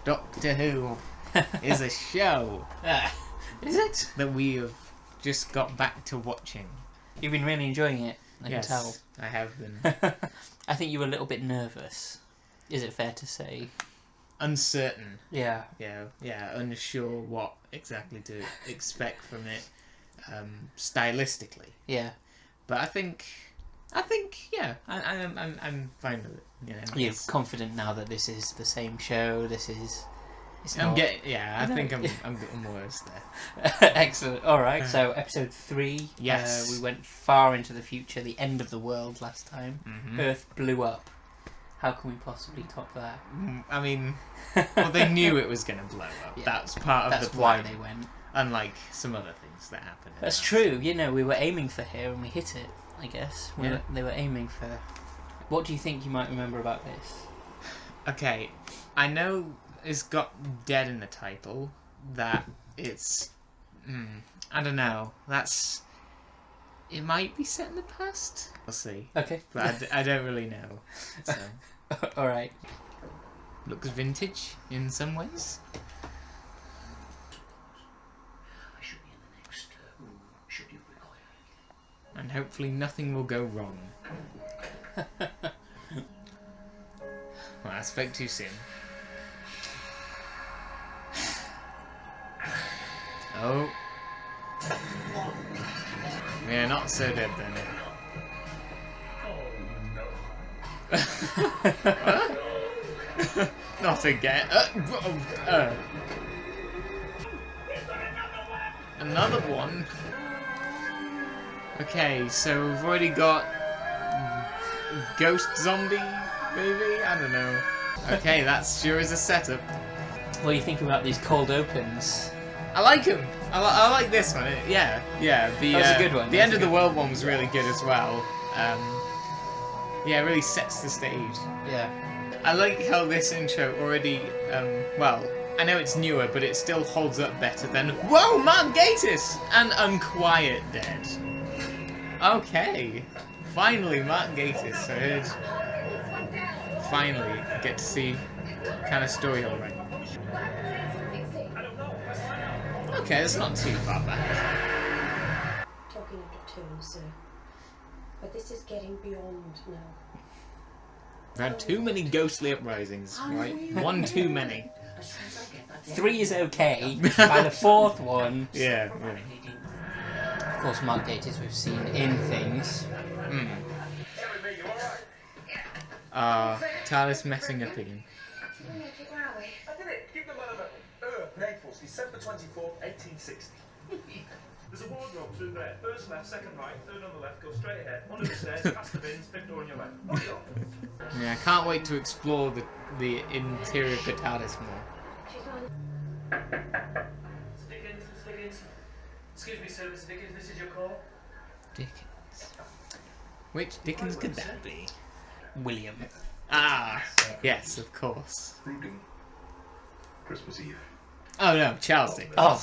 Doctor Who is a show Is it? that we have just got back to watching. You've been really enjoying it, I Yes, can tell. I have been. I think you were a little bit nervous. Is it fair to say? Uncertain. Yeah. Yeah, unsure what exactly to expect from it, stylistically. Yeah. But I think, yeah, I'm fine with it. You know, You're confident now that this is the same show. This is. I think I'm worse there. Excellent. All right. So episode 3. Yes. We went far into the future. The end of the world last time. Mm-hmm. Earth blew up. How can we possibly top that? I mean, well, they knew it was going to blow up. Yeah. That's part of That's the plan. why they went. Unlike some other things that happened. That's true. You know, we were aiming for here and we hit it. I guess. They were aiming for. What do you think you might remember about this? Okay, I know it's got dead in the title. That it's. I don't know. It might be set in the past. We'll see. Okay. But I don't really know. So. Alright. Looks vintage in some ways. I should be in the next room, should you require anything. And hopefully nothing will go wrong. Well, I spoke too soon. Oh. Yeah, not so dead then. Not again. Another one? Okay, so we've already got ghost zombie, maybe? I don't know. Okay, that sure is a setup. What do you think about these cold opens? I like him. I like this one. Yeah. The, That was a good one. The end of the world one was really good as well. Yeah, it really sets the stage. Yeah. I like how this intro already, well, I know it's newer, but it still holds up better than, whoa, Mark Gatiss! And Unquiet Dead. Okay. Finally, Mark Gatiss. I heard, finally, get to see kind of story already. Okay, it's not too far back. Talking of the two, sir. But this is getting beyond now. We've had too many ghostly uprisings, right? One too many. 3 is okay. By the 4th one... Yeah. Of course, Mark Gatiss we've seen in things. TARDIS messing up again. I did it! Give the man a Earth, Naples, December 24th, 1860. There's a wardrobe through there. First left, second right, third on the left, go straight ahead. Under the stairs, past the bins, fifth door on your left. Oh, Yeah, I can't wait to explore the interior of the TARDIS more. Dickens. Excuse me, sir, Mr. Dickens, this is your call. Dickens. Which Dickens could that be? William. Ah, yes, of course. Brooding. Christmas Eve. Oh no, Charles Dickens. Oh,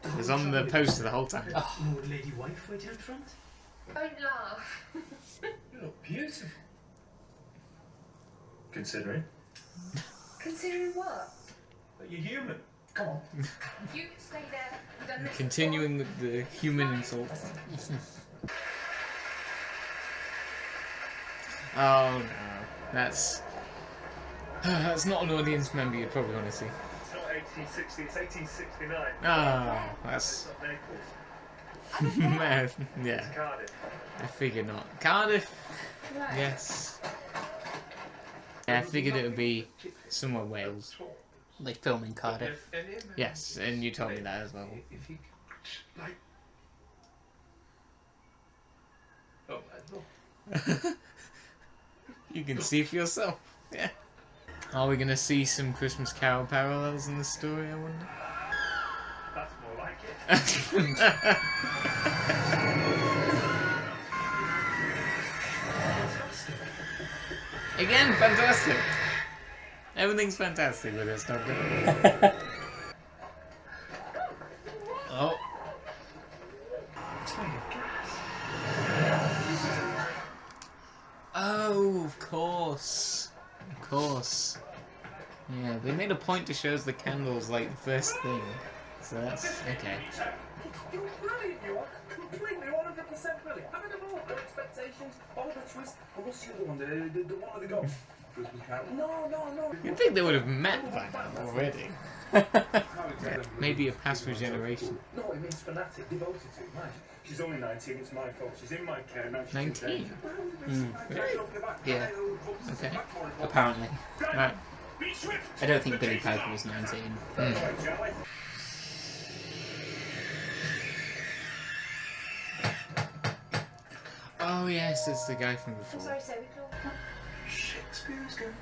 It was on the poster the whole time. Lord Lady Wife right out front? Don't laugh. You look beautiful. Considering. Considering what? But you're human. Come on. You stay there. We've done this Continuing with the human insults. Oh no, that's not an audience member you'd probably want to see. It's not 1860, it's 1869. Ah, that's It's not Naples. yeah. It's Cardiff. I figured not. Cardiff. before. Right. Yes. Yeah, I figured it would be somewhere Wales. they film in Cardiff. Yes, and you told me that as well. If you like. Oh, You can see for yourself. Yeah. Are we gonna see some Christmas Carol parallels in the story, I wonder? That's more like it. Again, fantastic. Everything's fantastic with this, Doctor. Oh. Oh, of course. Of course. Yeah, they made a point to show us the candles like the first thing. So that's okay. You're brilliant, you are. Completely 100% brilliant. Having them all. No expectations, all the twists. And what's the other one? The one with the golf? Christmas Carol? No. You'd think they would have met by now already. Yeah, maybe a past regeneration. No, it means fanatic, devoted to. Mind. She's only 19, it's my fault. She's in my care now. She's 19? Really? Yeah. Okay. Apparently. Right. I don't think Billy Piper was 19. Oh yes, it's the guy from before. I'm sorry, sir, we called. Shakespeare's going.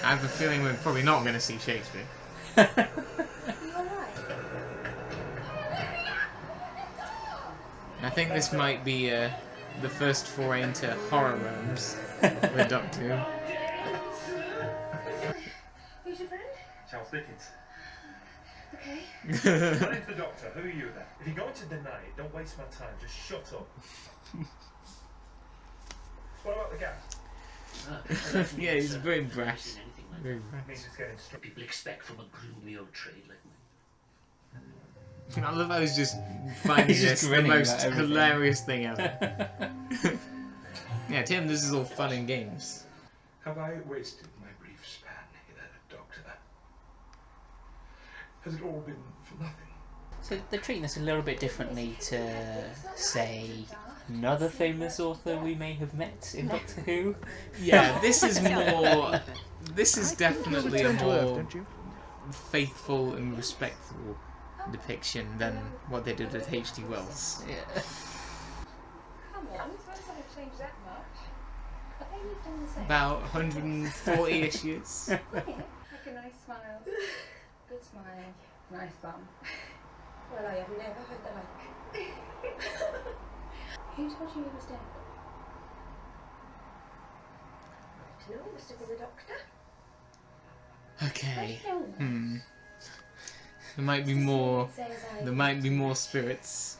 I have a feeling we're probably not going to see Shakespeare. Are you alright? I think this might be the first foray into horror realms with Doctor Who. Who's your friend? Charles Dickens. Okay. My name's the Doctor. Who are you then? If you're going to deny it, don't waste my time. Just shut up. What about the gas? Yeah, he's very brash. Very brash. Means it's getting struck. People expect from a gloomy old trade like mine. I love how he's just finding He's just this the grinning most about everything. hilarious thing ever. Yeah, Tim, this is all fun and games. Have I wasted my brief span here, Doctor? Has it all been for nothing? So they're treating this a little bit differently to, say, another famous author we may have met in Doctor Who. Yeah, this is more. This is definitely a more faithful and respectful depiction than what they did with H.G. Wells. Yeah. Come on, it's not something to change that much. I think you've done the same. About 140 issues. Yeah, like a nice smile. Good smile. Nice bum. Well, I have never heard the like. Who told you he was dead? No, it must have been the doctor. Okay. How do you know? There might be more. It says I- There might be more spirits.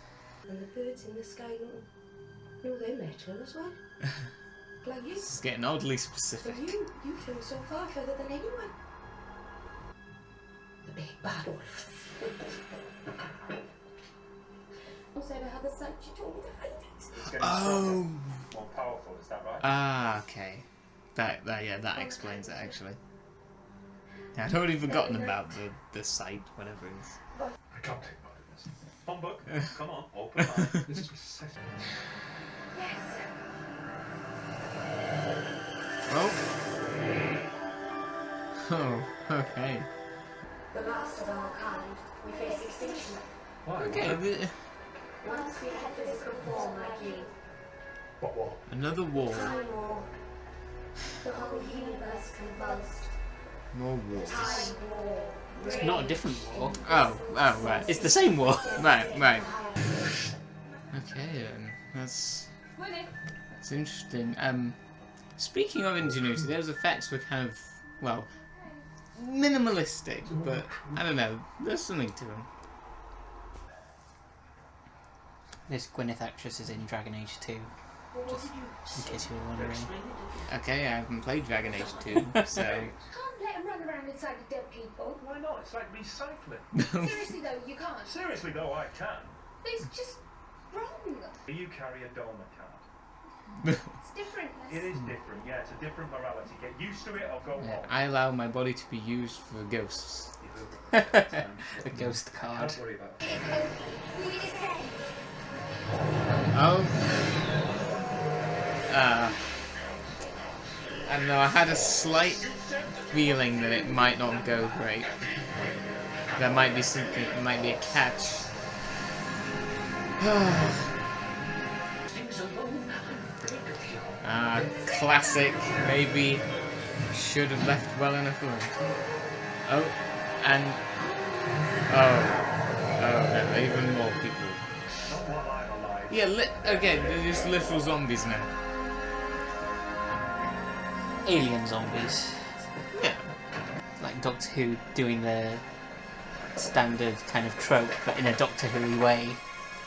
And the birds in the sky don't know they're metal as well. Like you. This is getting oddly specific. But you flew so far further than anyone. The big bad wolf. Also, I had the sight you told me to hide it. It's getting Oh. more powerful, is that right? Ah, okay. That explains it actually. Yeah, I'd already forgotten about the site, whatever it is. I can't take part in this. Humbug. Come on, open mind. This is pathetic. Yes. Oh. Oh, okay. The last of our kind. We face extinction. Why? Okay. Once we had physical form like you. What? Another wall. Time war. The whole universe convulsed. More walls. Time war. It's not a different war. Oh, right. It's the same war. Right. Okay, then. That's interesting. Speaking of ingenuity, those effects were kind of, well, minimalistic, but I don't know. There's something to them. This Gwyneth actress is in Dragon Age 2, just in case you were wondering. Okay, I haven't played Dragon Age 2, so... Can't let them run around inside the dead people. Why not? It's like recycling. Seriously though, you can't. Seriously though, I can. It's just wrong. You carry a Doma card. It's different. It is different, yeah. It's a different morality. Get used to it or go Yeah, home. I allow my body to be used for ghosts. A ghost card. Don't worry about it. Oh. I don't know, I had a slight feeling that it might not go great. There might be something, it might be a catch. Classic. Maybe should have left well enough alone. Oh, and... Oh no, even more people. Not while I'm alive. Yeah, again, they're just literal zombies now. Alien zombies. Yeah. Like Doctor Who doing the standard kind of trope, but in a Doctor Who way.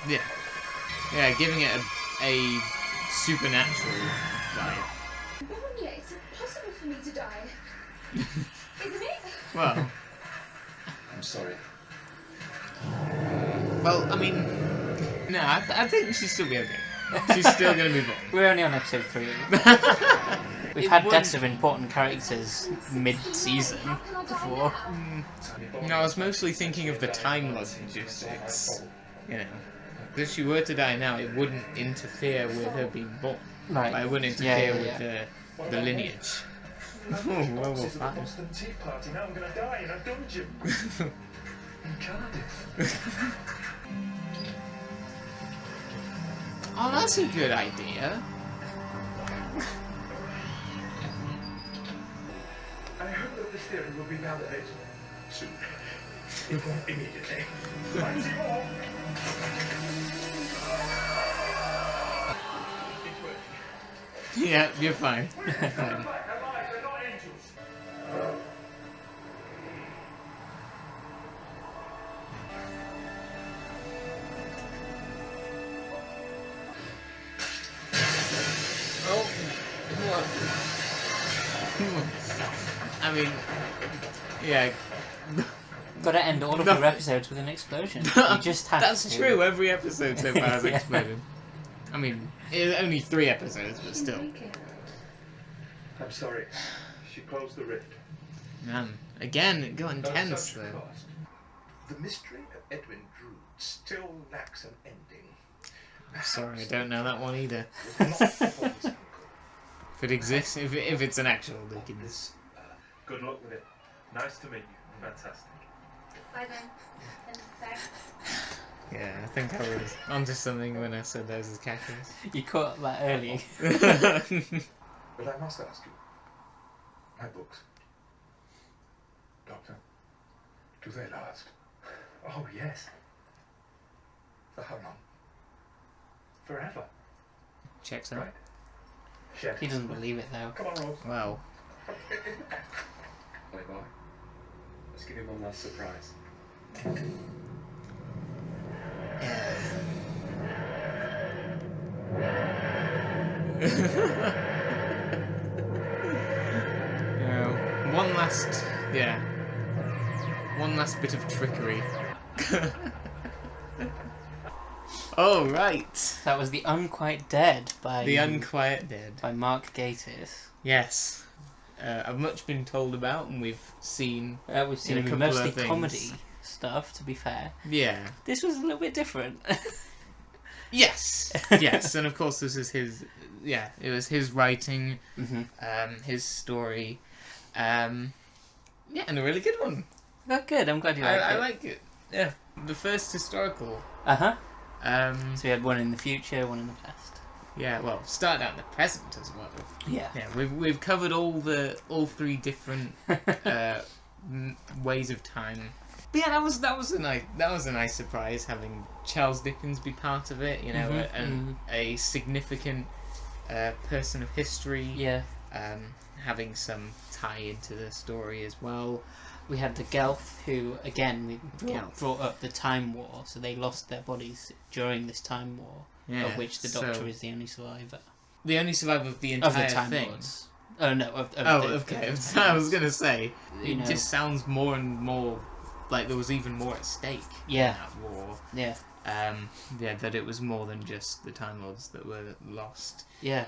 Yeah. Yeah, giving it a supernatural vibe. Warn you, it's a for me to die. Isn't it? Well, I'm sorry. well, I mean, no, I think she'll still be okay. She's still going to be born. We're only on episode 3. We've It had wouldn't- deaths of important characters mid-season before. No, I was mostly thinking of the time logistics. You know, if she were to die now, it wouldn't interfere with her being born. Right. Like, it wouldn't Yeah, interfere yeah, with the lineage. Oh, well, This is the fine. Boston Tea Party. Now I'm going to die in a dungeon. In Cardiff. Oh, that's a good idea. I hope that this theory will be validated Soon. It won't immediately. Mighty more. It's working. Yeah, you're fine. They're alive. They're not angels. Oh, I mean, yeah, Got to end all of No. your episodes with an explosion. You just have that's to. true. Every episode so far has Yeah. exploded. I mean, it's only 3 episodes, but still. I'm sorry. She closed the rift. Man, again, go intense Such a though. cost. The mystery of Edwin Drood still lacks an ending. Sorry, I don't know that one either. Not for his uncle. If it exists, if it's an actual Dickens. This, Good luck with it. Nice to meet you. Fantastic. Bye then. And thanks. Yeah, I think I was onto something when I said those as catchers. You caught that early. but I must ask you. My books. Doctor, do they last? Oh, yes. For how long? Forever. Checks out. Right. Chef. He doesn't believe it though. Come on, Rose. Wow. Play boy. Let's give him one last surprise. One last bit of trickery. Oh, right. That was the Unquiet Dead by The Unquiet Dead. by Mark Gatiss. Yes. I've much been told about, and we've seen. We've seen a him in couple of mostly things. comedy stuff. To be fair, Yeah. this was a little bit different. Yes. Yes, and of course this is his. Yeah, it was his writing, his story, yeah, and a really good one. Oh, good. I'm glad you liked I it. like it. Yeah, the first historical. So So we had one in the future, one in the past. yeah, well, started out in the present as well. Yeah. Yeah, we've covered all 3 different ways of time. But yeah, that was a nice surprise having Charles Dickens be part of it. You know, and a significant person of history. Yeah. Having some tie into the story as well. We had the Gelf, who again we Gelf. brought up the Time War, so they lost their bodies during this Time War, Yeah, of which the Doctor so is the only survivor the only survivor of the of entire the Time thing. Lords. Oh no, of Oh, the, okay. I was gonna say You it know. just sounds more and more like there was even more at stake Yeah. in that war. Yeah, Yeah, that it was more than just the Time Lords that were lost. yeah,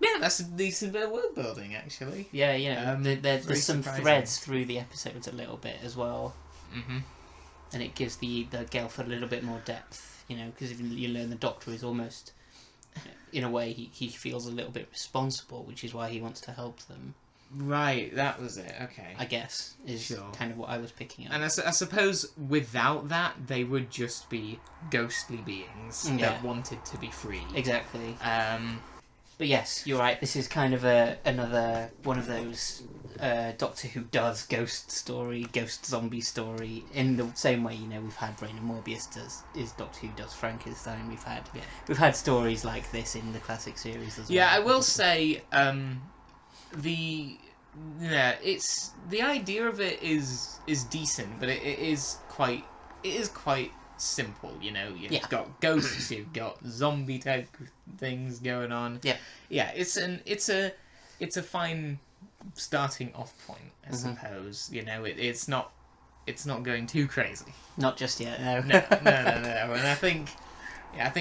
Yeah, that's a decent bit of world building, actually. yeah. You know, Very there's some surprising. threads through the episodes a little bit as well, Mm-hmm. and it gives the Gelf a little bit more depth. You know, because if you learn the Doctor is almost, in a way, he feels a little bit responsible, which is why he wants to help them. Right, that was it. Okay. I guess is Sure. kind of what I was picking up. And I suppose without that, they would just be ghostly beings Yeah. that wanted to be free. Exactly. Um, But yes, you're right. This is kind of another one of those Doctor Who does ghost story, ghost zombie story. In the same way, you know, we've had Raina Morbius is Doctor Who does Frankenstein. We've had stories like this in the classic series as well. yeah, I will say, it's the idea of it is decent, but it is quite simple. You know, you've got ghosts, you've got zombie type things going on. Yeah. Yeah, it's a fine starting off point, I suppose. You know, it's not going too crazy. Not just yet. No. No. And I think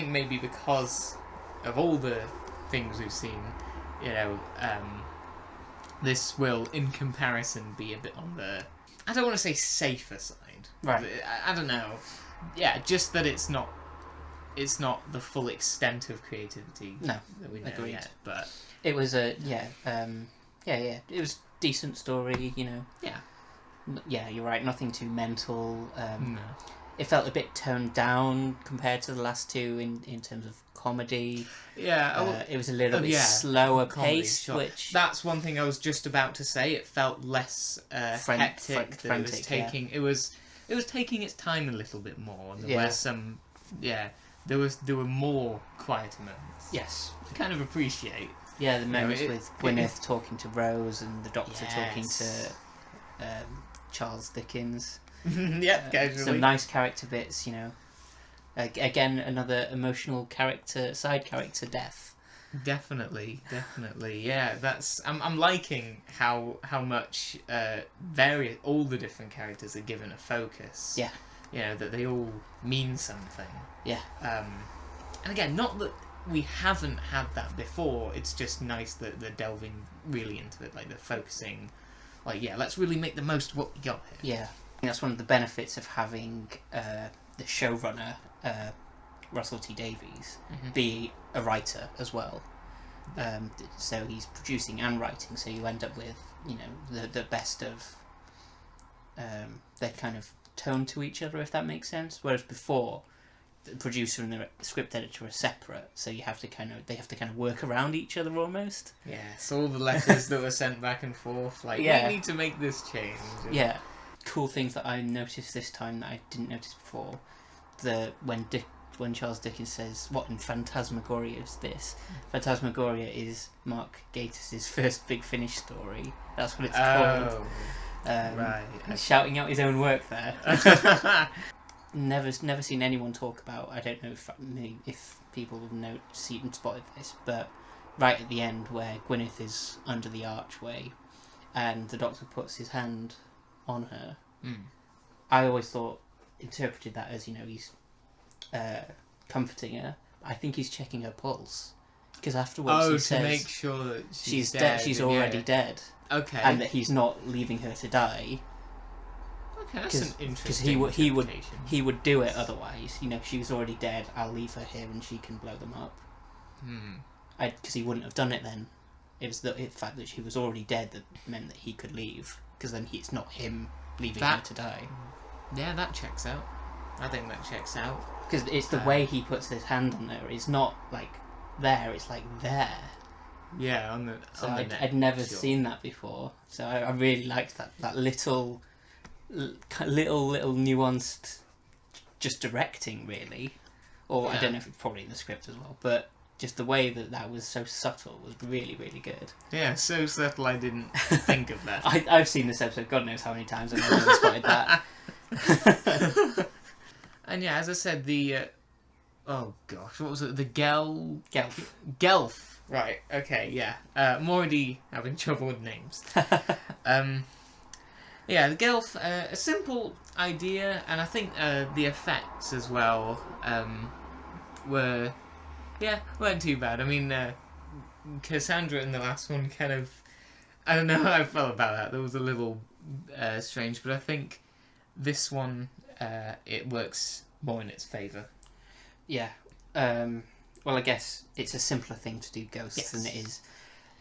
maybe because of all the things we've seen, you know, this will, in comparison, be a bit on the, I don't want to say safer side. Right. I don't know. Yeah, just that it's not the full extent of creativity. No, that we know agreed. yet. But It was a it was decent story, you know. yeah, Yeah, you're right. Nothing too mental. no. It felt a bit toned down compared to the last two in terms of comedy. Yeah, It was a little bit yeah, slower comedy, paced, sure. which That's one thing I was just about to say. It felt less hectic. That frantic, it was taking it was taking its time a little bit more. And there Yeah. were some there were more quieter moments. yes, I kind of appreciate. yeah, the know, moments it- with Gwyneth talking to Rose and the Doctor talking Yes. to Charles Dickens. Yep, casually. Some nice character bits, you know. Again, another emotional side character death. Definitely. Yeah, that's. I'm liking how much all the different characters are given a focus. Yeah. You know, that they all mean something. Yeah. And again, not that we haven't had that before. It's just nice that they're delving really into it. Like they're focusing. Like, yeah, let's really make the most of what we got here. Yeah. I think that's one of the benefits of having the showrunner, Russell T Davies, be a writer as well. So he's producing and writing, so you end up with, you know, the best of their kind of tone to each other, if that makes sense. Whereas before, the producer and the script editor are separate, so they have to kind of work around each other almost. Yeah, so all the letters that were sent back and forth, like, Yeah. we need to make this change. And- Yeah. Cool things that I noticed this time that I didn't notice before. When Charles Dickens says, "What in Phantasmagoria is this?" Phantasmagoria is Mark Gatiss' first Big Finish story. That's what it's called. Right. He's shouting out his own work there. Never seen anyone talk about. I don't know if people know seen and spotted this, but right at the end where Gwyneth is under the archway, and the Doctor puts his hand on her. I always interpreted that as, you know, he's comforting her. I think he's checking her pulse, because afterwards he says make sure that she's dead. dead. She's already dead, Okay. and that he's not leaving her to die. Okay, that's an interesting. Because interpretation. he would do it otherwise. You know, if she was already dead, I'll leave her here and she can blow them up. Because he wouldn't have done it then. It was the fact that she was already dead that meant that he could leave. Because then it's not him leaving her to die. Yeah, that checks out. I think that checks out. Because it's the way he puts his hand on her. It's not like there. It's like there. Yeah, on the. So on the neck, I'd never sure. seen that before. So I really liked that little nuanced, just directing really. Or I Yeah. don't know if it's probably in the script as well, but just the way that was so subtle was really, really good. Yeah, so subtle I didn't think of that. I've seen this episode God knows how many times, and I've never spotted that. And yeah, as I said, the oh gosh, what was it? The Gelf. Gelf. Right. Okay. Yeah. I'm already having trouble with names. Yeah, the Gelf. A simple idea, and I think the effects as well weren't too bad. I mean, Cassandra in the last one kind of. I don't know how I felt about that. That was a little strange, but I think this one it works more in its favour. Yeah. Well, I guess it's a simpler thing to do ghosts than it is.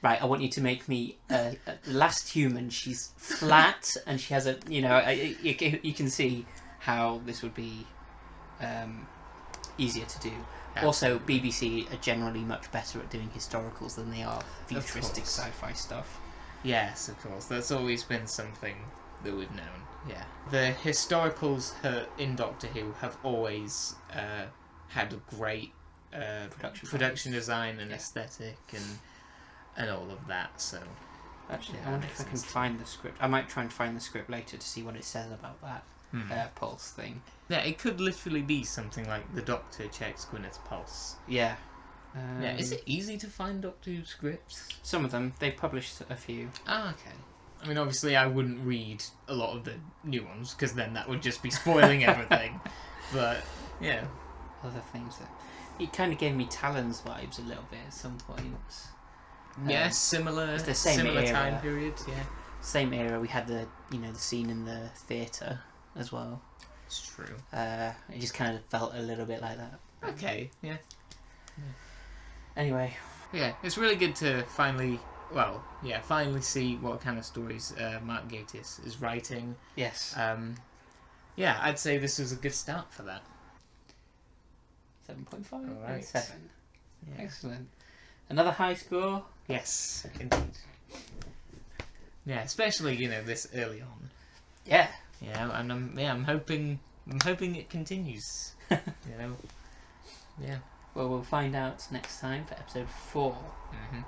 Right, I want you to make me the last human. She's flat and she has a, you know, you can see how this would be easier to do. Absolutely. Also, BBC are generally much better at doing historicals than they are futuristic course. sci-fi stuff. Yes, of course. That's always been something that we've known. Yeah. The historicals in Doctor Who have always had a great production design and aesthetic and all of that. So Actually, yeah, I wonder that if I makes can sense. find the script. I might try and find the script later to see what it says about that pulse thing. Yeah, it could literally be something like the Doctor checks Gwyneth's pulse. Yeah. Yeah, is it easy to find Doctor Who scripts? Some of them. They published a few. Ah, okay. I mean, obviously, I wouldn't read a lot of the new ones because then that would just be spoiling everything. But yeah, Other things that it kind of gave me Talon's vibes a little bit at some points. yeah, similar, it's the same similar era. time period. Yeah, Same era. We had the the scene in the theatre as well. it's true. It just kind of felt a little bit like that. Okay, yeah, Anyway, yeah. It's really good to finally see what kind of stories Mark Gatiss is writing. yes, Yeah, I'd say this was a good start for that. 7.5. All right. 7. Yeah. Excellent. Another high score. Yes, indeed. Yeah, especially this early on. Yeah. Yeah, and I'm hoping it continues. Yeah. Well, we'll find out next time for episode 4. Mm-hmm.